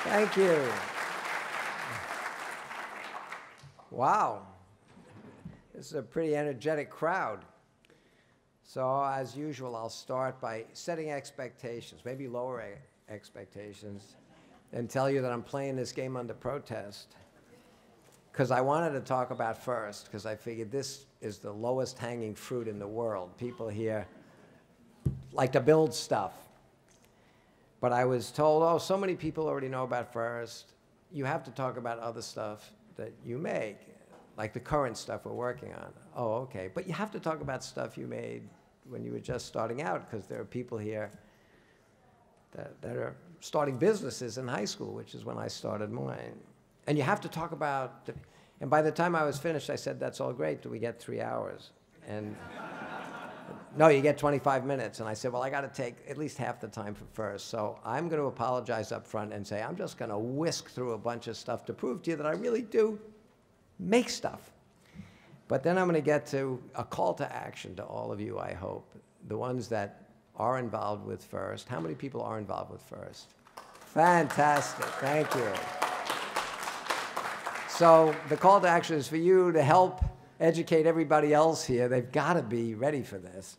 Thank you. Wow. This is a pretty energetic crowd. So as usual, I'll start by setting expectations, maybe lower expectations, and tell you that I'm playing this game under protest. Because I wanted to talk about FIRST, because I figured this is the lowest hanging fruit in the world. People here like to build stuff. But I was told, oh, so many people already know about FIRST. You have to talk about other stuff that you make, like the current stuff we're working on. Oh, okay. But you have to talk about stuff you made when you were just starting out, because there are people here that are starting businesses in high school, which is when I started mine. And you have to talk about, and by the time I was finished, I said, that's all great. Do we get 3 hours? And no, you get 25 minutes. And I said, well, I got to take at least half the time for FIRST. So I'm going to apologize up front and say, I'm just going to whisk through a bunch of stuff to prove to you that I really do make stuff. But then I'm going to get to a call to action to all of you, I hope. The ones that are involved with FIRST. How many people are involved with FIRST? Fantastic. Thank you. So the call to action is for you to help educate everybody else here. They've got to be ready for this.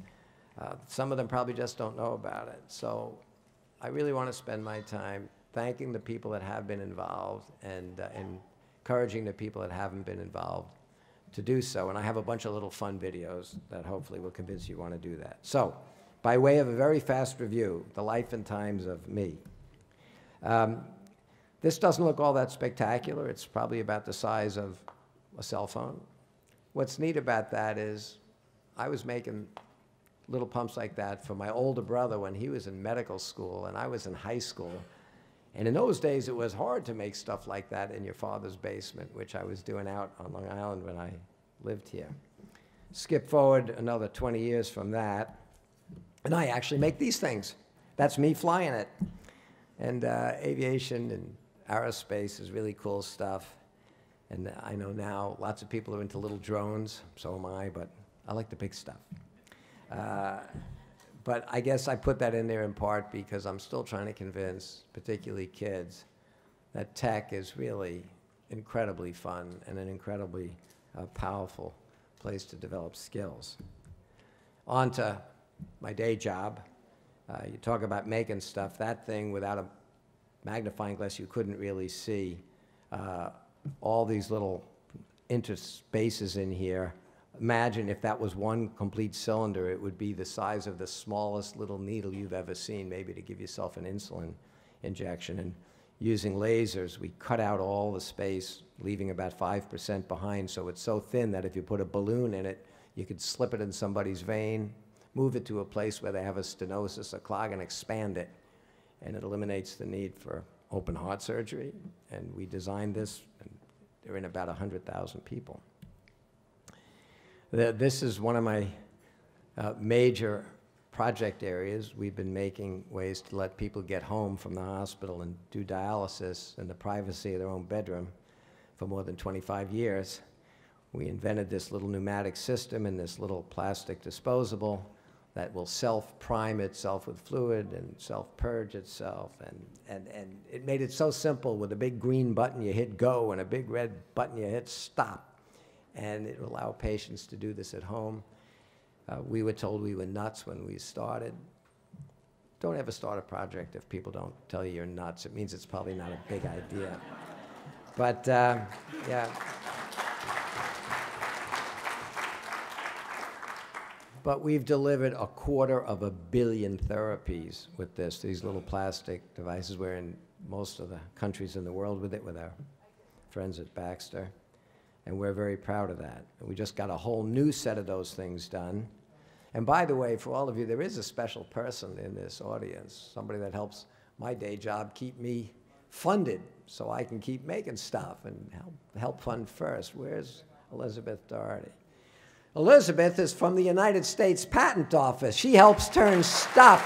Some of them probably just don't know about it. So I really want to spend my time thanking the people that have been involved and encouraging the people that haven't been involved to do so. And I have a bunch of little fun videos that hopefully will convince you want to do that. So by way of a very fast review, the life and times of me. This doesn't look all that spectacular. It's probably about the size of a cell phone. What's neat about that is I was making little pumps like that for my older brother when he was in medical school and I was in high school. And in those days, it was hard to make stuff like that in your father's basement, which I was doing out on Long Island when I lived here. Skip forward another 20 years from that, and I actually make these things. That's me flying it. And aviation and aerospace is really cool stuff. And I know now lots of people are into little drones, so am I, but I like the big stuff. But I guess I put that in there in part because I'm still trying to convince, particularly kids, that tech is really incredibly fun and an incredibly powerful place to develop skills. On to my day job. You talk about making stuff. That thing, without a magnifying glass, you couldn't really see all these little interspaces in here. Imagine if that was one complete cylinder, it would be the size of the smallest little needle you've ever seen, maybe to give yourself an insulin injection. And using lasers, we cut out all the space, leaving about 5% behind, so it's so thin that if you put a balloon in it, you could slip it in somebody's vein, move it to a place where they have a stenosis, a clog, and expand it. And it eliminates the need for open heart surgery. And we designed this, and they're in about 100,000 people. This is one of my major project areas. We've been making ways to let people get home from the hospital and do dialysis in the privacy of their own bedroom for more than 25 years. We invented this little pneumatic system and this little plastic disposable that will self-prime itself with fluid and self-purge itself. And it made it so simple. With a big green button, you hit go, and a big red button, you hit stop. And it will allow patients to do this at home. We were told we were nuts when we started. Don't ever start a project if people don't tell you you're nuts. It means it's probably not a big idea. But, yeah. But we've delivered 250 million therapies with this, these little plastic devices. We're in most of the countries in the world with it, with our friends at Baxter. And we're very proud of that. We just got a whole new set of those things done. And by the way, for all of you, there is a special person in this audience, somebody that helps my day job keep me funded so I can keep making stuff and help fund FIRST. Where's Elizabeth Doherty? Elizabeth is from the United States Patent Office. She helps turn stuff.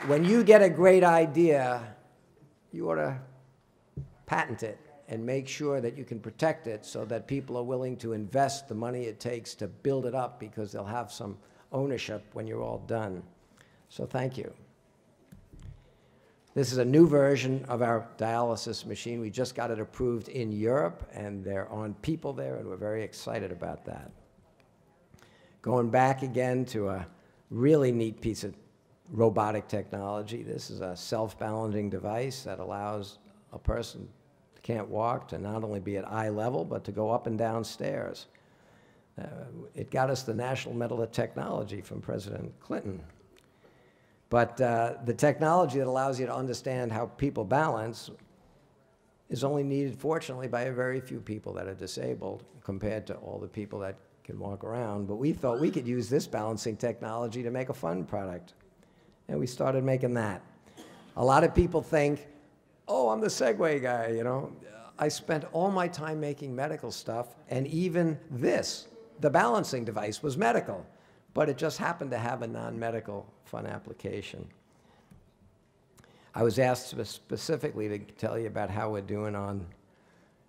When you get a great idea, you ought to patent it and make sure that you can protect it so that people are willing to invest the money it takes to build it up because they'll have some ownership when you're all done. So thank you. This is a new version of our dialysis machine. We just got it approved in Europe, and they're on people there, and we're very excited about that. Going back again to a really neat piece of robotic technology. This is a self-balancing device that allows a person who can't walk to not only be at eye level, but to go up and down stairs. It got us the National Medal of Technology from President Clinton. But the technology that allows you to understand how people balance is only needed, fortunately, by a very few people that are disabled compared to all the people that can walk around. But we thought we could use this balancing technology to make a fun product. And we started making that. A lot of people think, oh, I'm the Segway guy, you know. I spent all my time making medical stuff, and even this, the balancing device, was medical. But it just happened to have a non-medical fun application. I was asked specifically to tell you about how we're doing on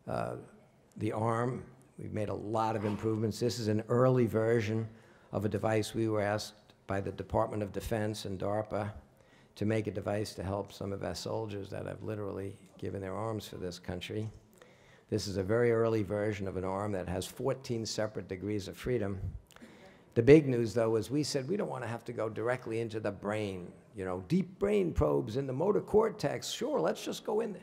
the arm. We've made a lot of improvements. This is an early version of a device we were asked by the Department of Defense and DARPA to make a device to help some of our soldiers that have literally given their arms for this country. This is a very early version of an arm that has 14 separate degrees of freedom. The big news, though, is we said we don't want to have to go directly into the brain. You know, deep brain probes in the motor cortex. Sure, let's just go in there.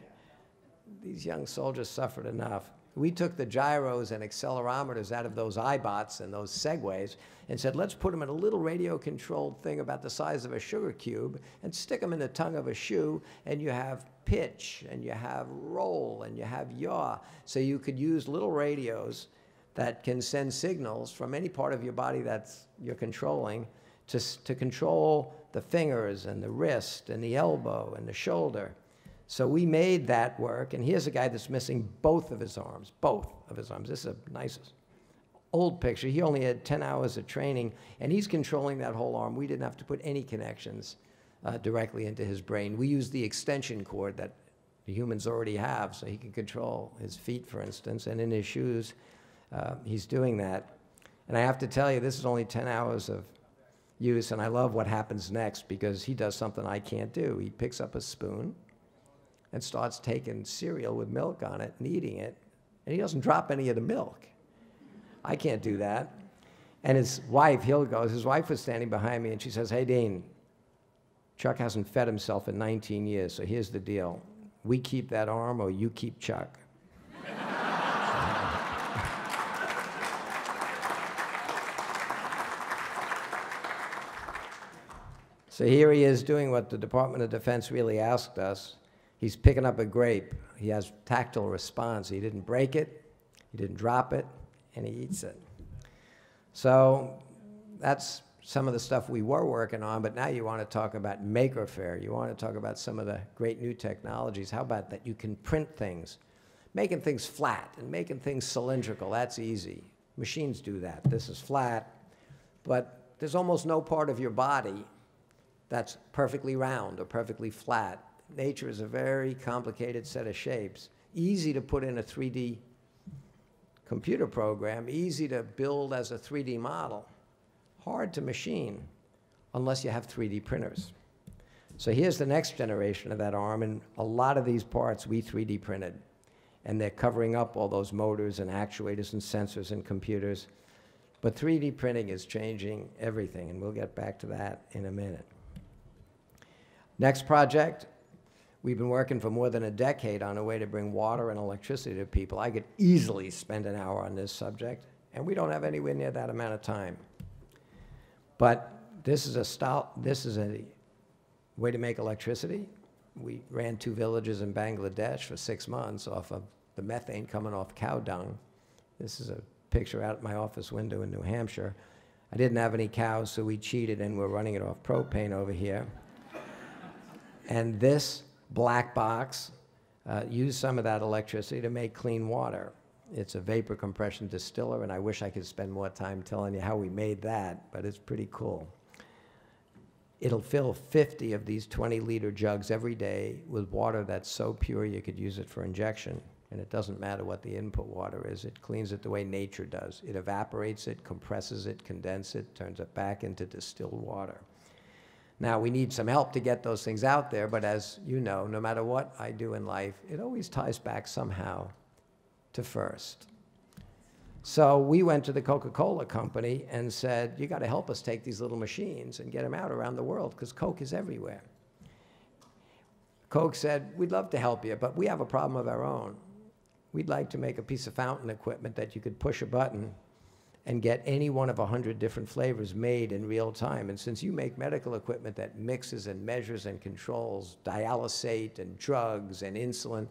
These young soldiers suffered enough. We took the gyros and accelerometers out of those iBots and those Segways and said, let's put them in a little radio-controlled thing about the size of a sugar cube and stick them in the tongue of a shoe, and you have pitch, and you have roll, and you have yaw. So you could use little radios that can send signals from any part of your body that you're controlling to control the fingers and the wrist and the elbow and the shoulder. So we made that work, and here's a guy that's missing both of his arms, both of his arms. This is a nice old picture. He only had 10 hours of training, and he's controlling that whole arm. We didn't have to put any connections directly into his brain. We used the extension cord that the humans already have, so he can control his feet, for instance, and in his shoes. He's doing that. And I have to tell you, this is only 10 hours of use, and I love what happens next because he does something I can't do. He picks up a spoon and starts taking cereal with milk on it and eating it, and he doesn't drop any of the milk. I can't do that. And his wife, his wife was standing behind me, and she says, hey, Dean, Chuck hasn't fed himself in 19 years, so here's the deal. We keep that arm or you keep Chuck. So here he is doing what the Department of Defense really asked us. He's picking up a grape. He has tactile response. He didn't break it, he didn't drop it, and he eats it. So that's some of the stuff we were working on, but now you want to talk about Maker Faire. You want to talk about some of the great new technologies. How about that you can print things? Making things flat and making things cylindrical, that's easy. Machines do that. This is flat, but there's almost no part of your body that's perfectly round or perfectly flat. Nature is a very complicated set of shapes, easy to put in a 3D computer program, easy to build as a 3D model, hard to machine unless you have 3D printers. So here's the next generation of that arm, and a lot of these parts we 3D printed, and they're covering up all those motors and actuators and sensors and computers. But 3D printing is changing everything, and we'll get back to that in a minute. Next project, we've been working for more than a decade on a way to bring water and electricity to people. I could easily spend an hour on this subject, and we don't have anywhere near that amount of time. But this is a way to make electricity. We ran 2 villages in Bangladesh for 6 months off of the methane coming off cow dung. This is a picture out my office window in New Hampshire. I didn't have any cows, so we cheated, and we're running it off propane over here. And this black box used some of that electricity to make clean water. It's a vapor compression distiller, and I wish I could spend more time telling you how we made that, but it's pretty cool. It'll fill 50 of these 20-liter jugs every day with water that's so pure you could use it for injection, and it doesn't matter what the input water is. It cleans it the way nature does. It evaporates it, compresses it, condenses it, turns it back into distilled water. Now, we need some help to get those things out there, but as you know, no matter what I do in life, it always ties back somehow to first. So we went to the Coca-Cola company and said, you got to help us take these little machines and get them out around the world, because Coke is everywhere. Coke said, we'd love to help you, but we have a problem of our own. We'd like to make a piece of fountain equipment that you could push a button and get any one of 100 different flavors made in real time. And since you make medical equipment that mixes and measures and controls dialysate and drugs and insulin,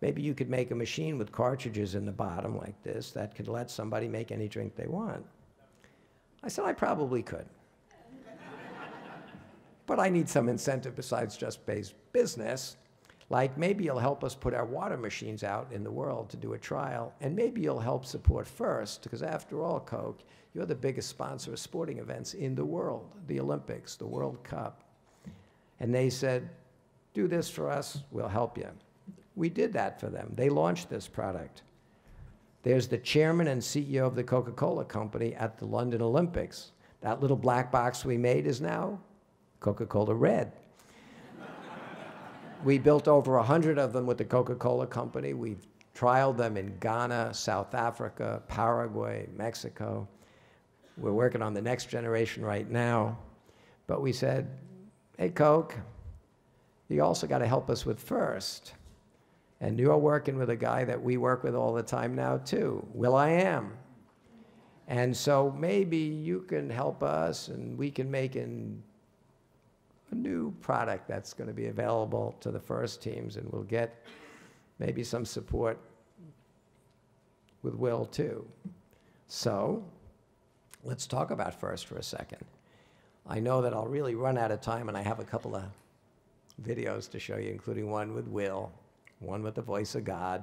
maybe you could make a machine with cartridges in the bottom like this that could let somebody make any drink they want. I said, I probably could. But I need some incentive besides just base business. Like, maybe you'll help us put our water machines out in the world to do a trial, and maybe you'll help support FIRST, because after all, Coke, you're the biggest sponsor of sporting events in the world, the Olympics, the World Cup. And they said, do this for us, we'll help you. We did that for them. They launched this product. There's the chairman and CEO of the Coca-Cola company at the London Olympics. That little black box we made is now Coca-Cola Red. We built over 100 of them with the Coca-Cola company. We've trialed them in Ghana, South Africa, Paraguay, Mexico. We're working on the next generation right now. But we said, hey, Coke, you also got to help us with FIRST. And you're working with a guy that we work with all the time now, too, will.i.am. And so maybe you can help us, and we can make a new product that's going to be available to the FIRST teams, and we'll get maybe some support with Will, too. So let's talk about FIRST for a second. I know that I'll really run out of time, and I have a couple of videos to show you, including one with Will, one with the voice of God,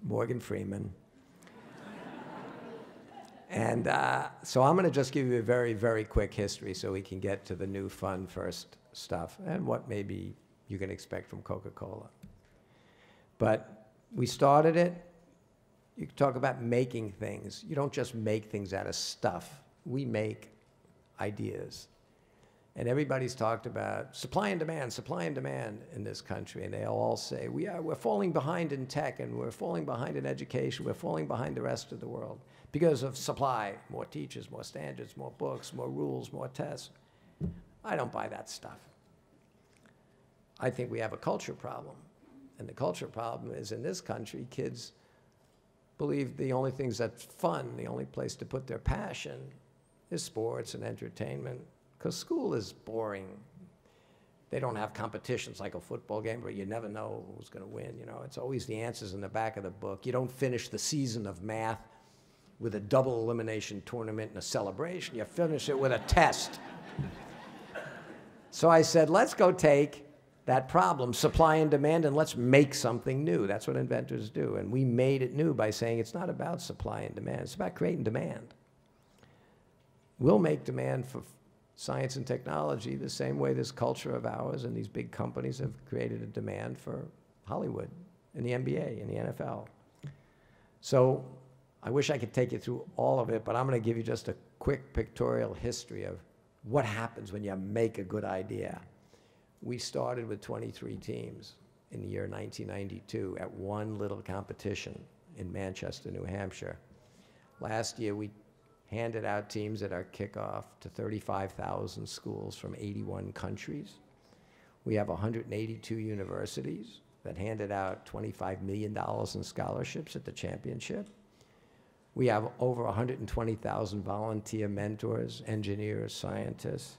Morgan Freeman. And so I'm going to just give you a very, very quick history so we can get to the new fun FIRST stuff and what maybe you can expect from Coca-Cola. But we started it. You can talk about making things. You don't just make things out of stuff. We make ideas. And everybody's talked about supply and demand in this country. And they all say, we're falling behind in tech, and we're falling behind in education, we're falling behind the rest of the world because of supply, more teachers, more standards, more books, more rules, more tests. I don't buy that stuff. I think we have a culture problem. And the culture problem is, in this country, kids believe the only things that's fun, the only place to put their passion is sports and entertainment. Because school is boring. They don't have competitions like a football game where you never know who's going to win. You know, it's always the answers in the back of the book. You don't finish the season of math with a double elimination tournament and a celebration. You finish it with a test. So I said, let's go take that problem, supply and demand, and let's make something new. That's what inventors do. And we made it new by saying it's not about supply and demand. It's about creating demand. We'll make demand for science and technology the same way this culture of ours and these big companies have created a demand for Hollywood and the NBA and the NFL. So I wish I could take you through all of it, but I'm going to give you just a quick pictorial history of what happens when you make a good idea. We started with 23 teams in the year 1992 at one little competition in Manchester, New Hampshire. Last year, we handed out teams at our kickoff to 35,000 schools from 81 countries. We have 182 universities that handed out $25 million in scholarships at the championship. We have over 120,000 volunteer mentors, engineers, scientists.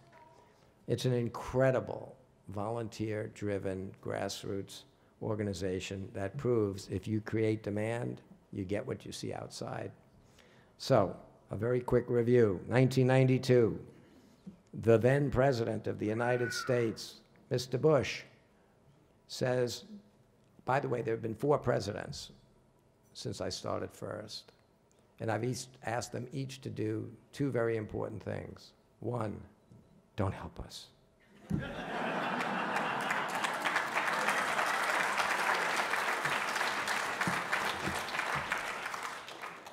It's an incredible volunteer-driven grassroots organization that proves if you create demand, you get what you see outside. So, a very quick review. 1992, the then president of the United States, Mr. Bush, says, by the way, there have been 4 presidents since I started FIRST. And I've asked them each to do 2 very important things. 1, don't help us.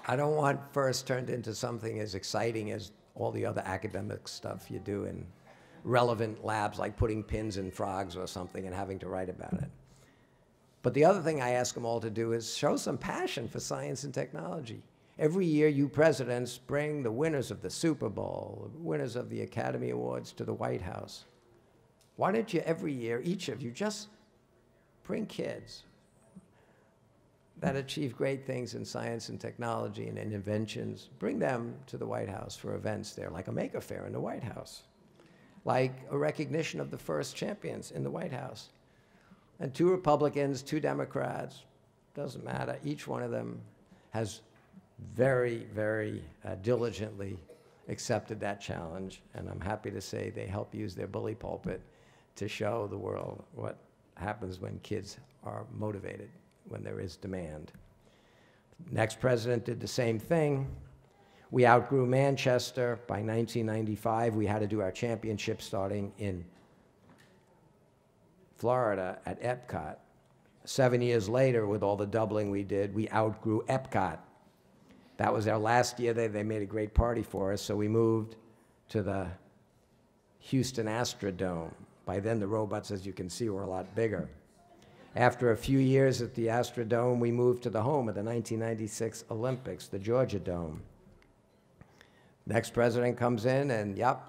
I don't want FIRST turned into something as exciting as all the other academic stuff you do in relevant labs, like putting pins in frogs or something and having to write about it. But the other thing I ask them all to do is show some passion for science and technology. Every year, you presidents bring the winners of the Super Bowl, the winners of the Academy Awards to the White House. Why don't you every year, each of you, just bring kids that achieve great things in science and technology and in inventions, bring them to the White House for events there, like a maker fair in the White House, like a recognition of the first champions in the White House. And 2 Republicans, 2 Democrats, doesn't matter, each one of them has very, very diligently accepted that challenge, and I'm happy to say they help use their bully pulpit to show the world what happens when kids are motivated, when there is demand. Next president did the same thing. We outgrew Manchester. By 1995, we had to do our championship starting in Florida at Epcot. 7 years later, with all the doubling we did, we outgrew Epcot. That was our last year. They made a great party for us, so we moved to the Houston Astrodome. By then, the robots, as you can see, were a lot bigger. After a few years at the Astrodome, we moved to the home of the 1996 Olympics, the Georgia Dome. Next president comes in, and yep,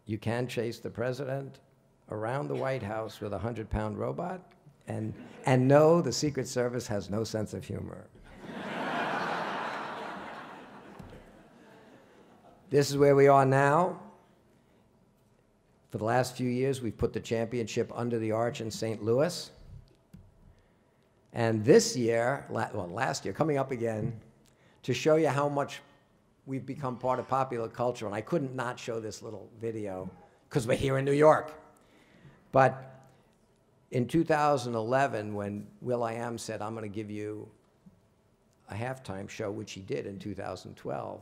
you can chase the president around the White House with a 100-pound robot, and no, the Secret Service has no sense of humor. This is where we are now. For the last few years, we've put the championship under the arch in St. Louis. And this year, last year, coming up again, to show you how much we've become part of popular culture, and I couldn't not show this little video because we're here in New York. But in 2011, when will.i.am said, I'm going to give you a halftime show, which he did in 2012,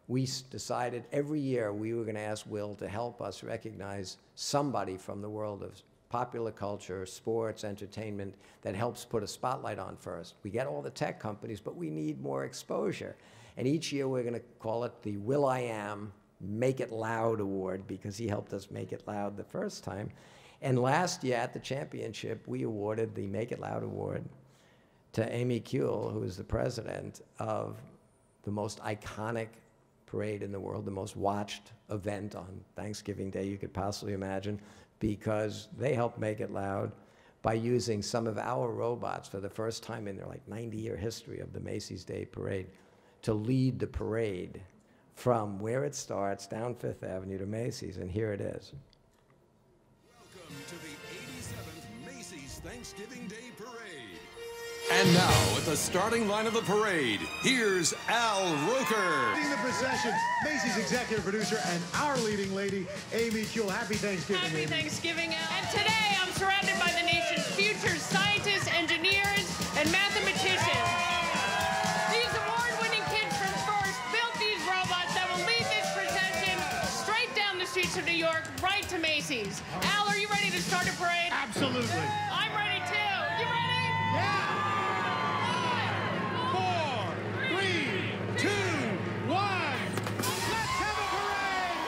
we decided every year we were going to ask Will to help us recognize somebody from the world of popular culture, sports, entertainment, that helps put a spotlight on first. We get all the tech companies, but we need more exposure. And each year we're going to call it the will.i.am Make It Loud Award, because he helped us make it loud the first time. And last year at the championship, we awarded the Make It Loud Award to Amy Kuehl, who is the president of the most iconic parade in the world, the most watched event on Thanksgiving Day you could possibly imagine, because they helped make it loud by using some of our robots for the first time in their 90-year history of the Macy's Day Parade to lead the parade from where it starts down Fifth Avenue to Macy's, and here it is. Welcome to the 87th Macy's Thanksgiving Day Parade. And now, at the starting line of the parade, here's Al Roker. Leading the procession, Macy's executive producer and our leading lady, Amy Kuehl. Happy Thanksgiving, Happy Amy. Thanksgiving, Al. And today, I'm surrounded by the nation's future scientists, engineers, and mathematicians. These award-winning kids from FIRST built these robots that will lead this procession straight down the streets of New York, right to Macy's. Al, are you ready to start a parade? Absolutely. I'm ready, too. You ready? Yeah. 4, 3, 2, 1. Let's have a parade.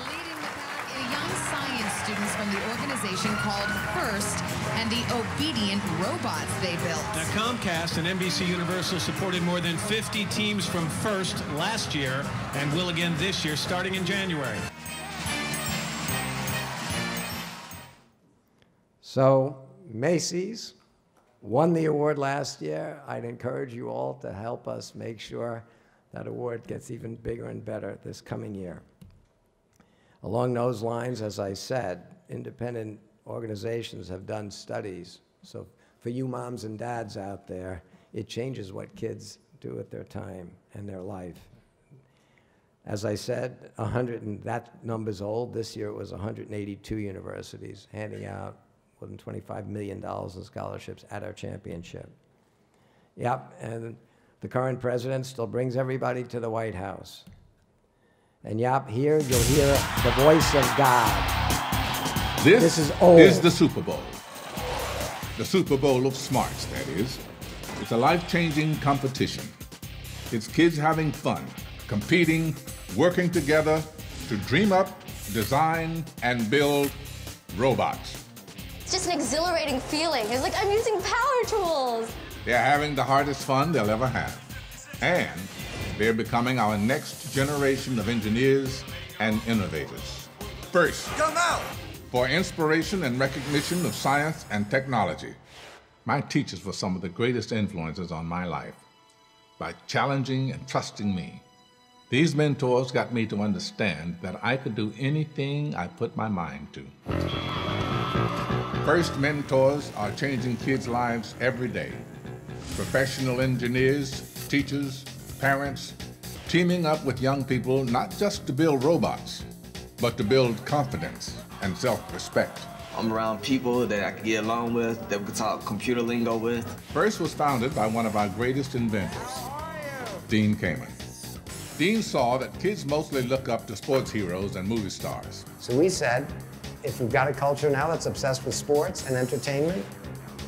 Leading the pack are young science students from the organization called FIRST and the obedient robots they built. Now, Comcast and NBC Universal supported more than 50 teams from FIRST last year and will again this year, starting in January. So Macy's won the award last year. I'd encourage you all to help us make sure that award gets even bigger and better this coming year. Along those lines, as I said, independent organizations have done studies. So for you moms and dads out there, it changes what kids do with their time and their life. As I said, that number's old. This year it was 182 universities handing out more than $25 million in scholarships at our championship. Yep, and the current president still brings everybody to the White House. And yep, here you'll hear the voice of God. This is old. is the Super Bowl. The Super Bowl of smarts, that is. It's a life-changing competition. It's kids having fun, competing, working together to dream up, design, and build robots. It's just an exhilarating feeling. It's like I'm using power tools. They're having the hardest fun they'll ever have. And they're becoming our next generation of engineers and innovators. First, come out! For inspiration and recognition of science and technology, my teachers were some of the greatest influences on my life. By challenging and trusting me, these mentors got me to understand that I could do anything I put my mind to. First mentors are changing kids' lives every day. Professional engineers, teachers, parents, teaming up with young people not just to build robots, but to build confidence and self-respect. I'm around people that I can get along with, that we can talk computer lingo with. FIRST was founded by one of our greatest inventors, Dean Kamen. Dean saw that kids mostly look up to sports heroes and movie stars. So we said, if we've got a culture now that's obsessed with sports and entertainment,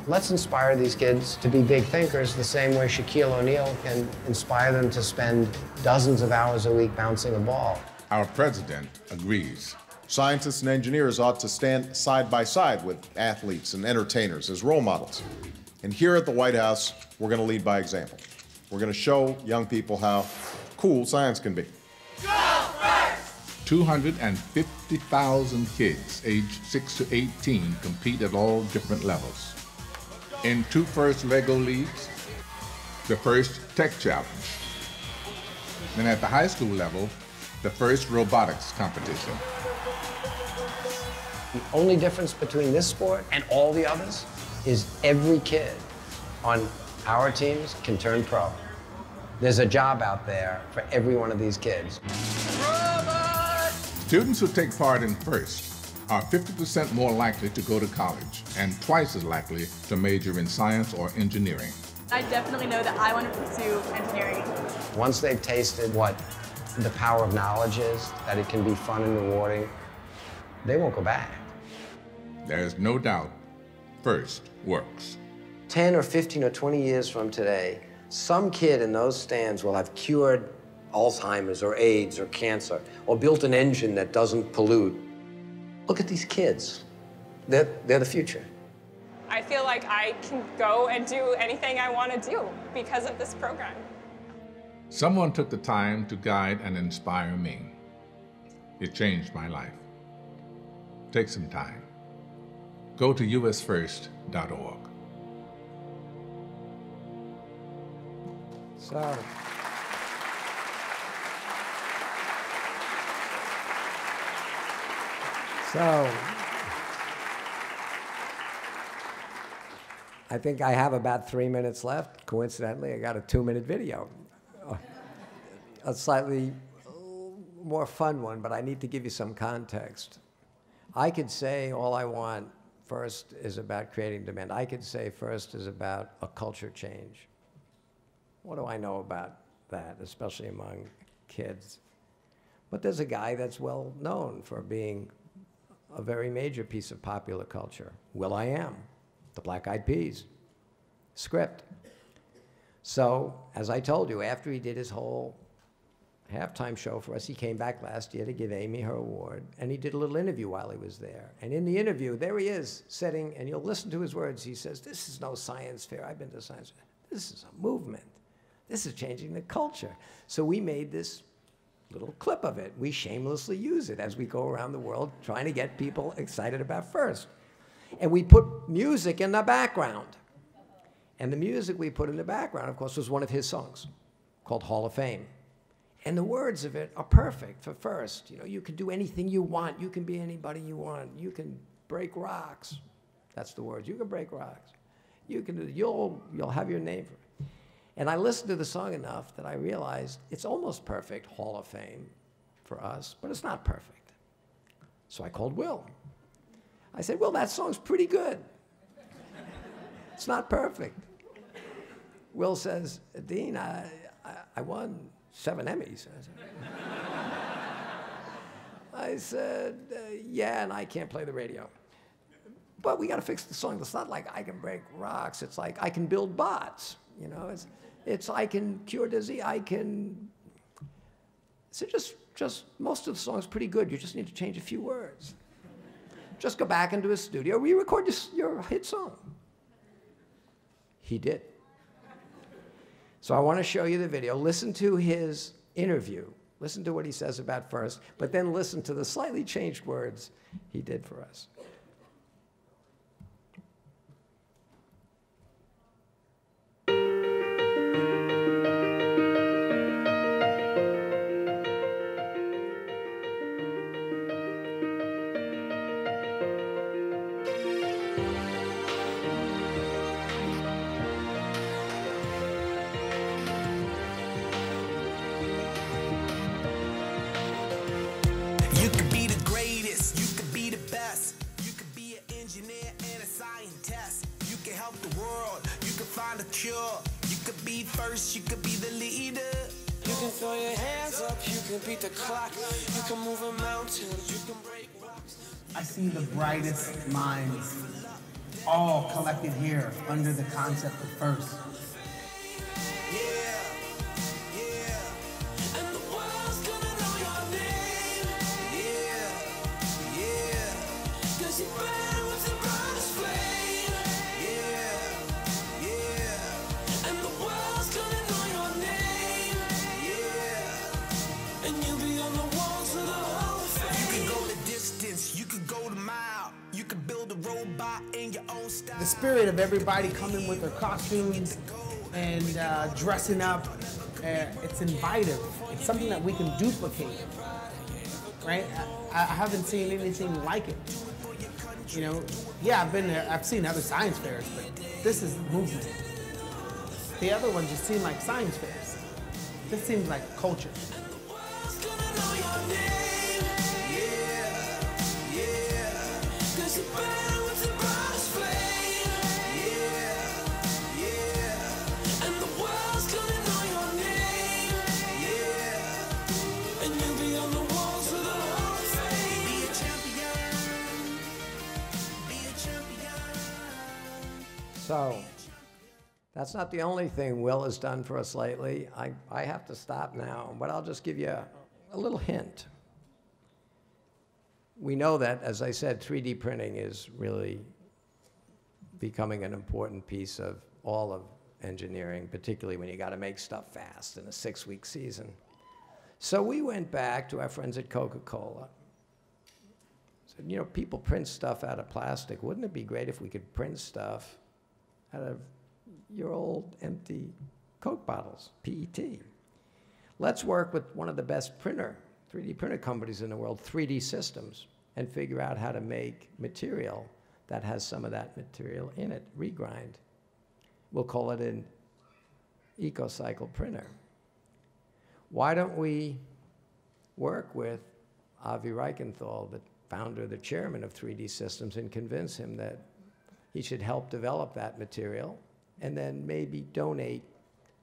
let's inspire these kids to be big thinkers the same way Shaquille O'Neal can inspire them to spend dozens of hours a week bouncing a ball. Our president agrees. Scientists and engineers ought to stand side by side with athletes and entertainers as role models. And here at the White House, we're going to lead by example. We're going to show young people how cool science can be. 250,000 kids aged 6 to 18 compete at all different levels. In 2 FIRST Lego Leagues, the FIRST Tech Challenge. Then at the high school level, the FIRST Robotics competition. The only difference between this sport and all the others is every kid on our teams can turn pro. There's a job out there for every one of these kids. Students who take part in FIRST are 50% more likely to go to college and twice as likely to major in science or engineering. I definitely know that I want to pursue engineering. Once they've tasted what the power of knowledge is, that it can be fun and rewarding, they won't go back. There's no doubt FIRST works. 10 or 15 or 20 years from today, some kid in those stands will have cured Alzheimer's or AIDS or cancer, or built an engine that doesn't pollute. Look at these kids. They're the future. I feel like I can go and do anything I want to do because of this program. Someone took the time to guide and inspire me. It changed my life. Take some time. Go to usfirst.org. So, I think I have about 3 minutes left. Coincidentally, I got a 2-minute video. A slightly more fun one, but I need to give you some context. I could say all I want. FIRST is about creating demand. I could say FIRST is about a culture change. What do I know about that, especially among kids? But there's a guy that's well known for being a very major piece of popular culture. will.i.am, the Black Eyed Peas, Script. So, as I told you, after he did his whole halftime show for us, he came back last year to give Amy her award, and he did a little interview while he was there. And in the interview, there he is, sitting, and you'll listen to his words. He says, "This is no science fair. I've been to science fair. This is a movement. This is changing the culture." So we made this little clip of it. We shamelessly use it as we go around the world trying to get people excited about FIRST. And we put music in the background. And the music we put in the background, of course, was one of his songs called Hall of Fame. And the words of it are perfect for FIRST. You know, you can do anything you want. You can be anybody you want. You can break rocks. That's the words. You can break rocks. You can, you'll have your name for it. And I listened to the song enough that I realized it's almost perfect, Hall of Fame, for us, but it's not perfect. So I called Will. I said, "Will, that song's pretty good. It's not perfect." Will says, "Dean, I won 7 Emmys." I said, "Yeah, and I can't play the radio. But we got to fix the song. It's not like I can break rocks. It's like I can build bots. You know, It's I can cure disease, I can. So just most of the song's pretty good. You just need to change a few words. Just go back into his studio, re-record your hit song. He did. So I want to show you the video. Listen to his interview. Listen to what he says about First, but then listen to the slightly changed words he did for us. You could be the greatest, you could be the best. You could be an engineer and a scientist. You can help the world, you can find a cure. You could be first, you could be the leader. You can throw your hands up, you can beat the clock. You can move a mountain, you can break rocks. I see the brightest minds all collected here under the concept of First. The spirit of everybody coming with their costumes and dressing up, it's invitive. It's something that we can duplicate, right? I haven't seen anything like it. You know, yeah, I've been there, I've seen other science fairs, but this is movement. The other ones just seem like science fairs. This seems like culture. So that's not the only thing Will has done for us lately. I have to stop now, but I'll just give you a little hint. We know that, as I said, 3D printing is really becoming an important piece of all of engineering, particularly when you got to make stuff fast in a 6-week season. So we went back to our friends at Coca-Cola. Said, you know, people print stuff out of plastic. Wouldn't it be great if we could print stuff out of your old empty Coke bottles, PET? Let's work with one of the best 3D printer companies in the world, 3D Systems, and figure out how to make material that has some of that material in it, regrind. We'll call it an EcoCycle printer. Why don't we work with Avi Reichenthal, the founder, the chairman of 3D Systems, and convince him that he should help develop that material and then maybe donate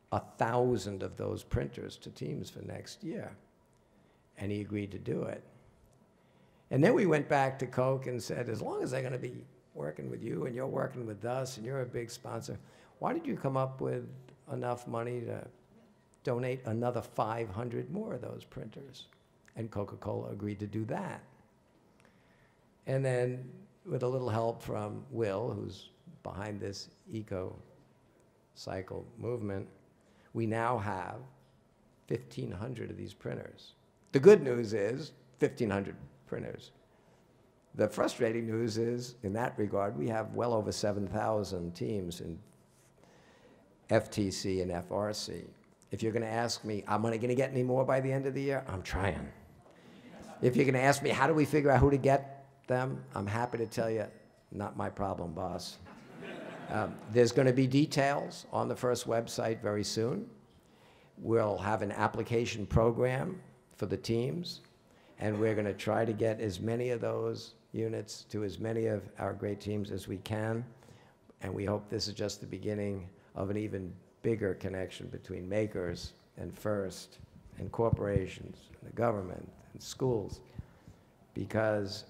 1,000 of those printers to teams for next year. And he agreed to do it. And then we went back to Coke and said, as long as they're going to be working with you and you're working with us and you're a big sponsor, why did you come up with enough money to donate another 500 more of those printers? And Coca-Cola agreed to do that. And then with a little help from Will, who's behind this EcoCycle movement, we now have 1,500 of these printers. The good news is 1,500 printers. The frustrating news is, in that regard, we have well over 7,000 teams in FTC and FRC. If you're going to ask me, am I going to get any more by the end of the year? I'm trying. If you're going to ask me, how do we figure out who to get them? I'm happy to tell you, not my problem, boss. There's going to be details on the First website very soon. We'll have an application program for the teams, and we're going to try to get as many of those units to as many of our great teams as we can, and we hope this is just the beginning of an even bigger connection between makers and First and corporations and the government and schools, because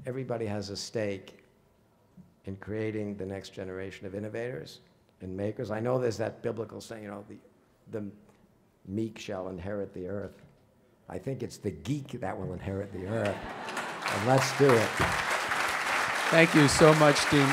everybody has a stake in creating the next generation of innovators and makers. I know there's that biblical saying, you know, the meek shall inherit the earth. I think it's the geek that will inherit the earth. And let's do it. Thank you so much, Dean.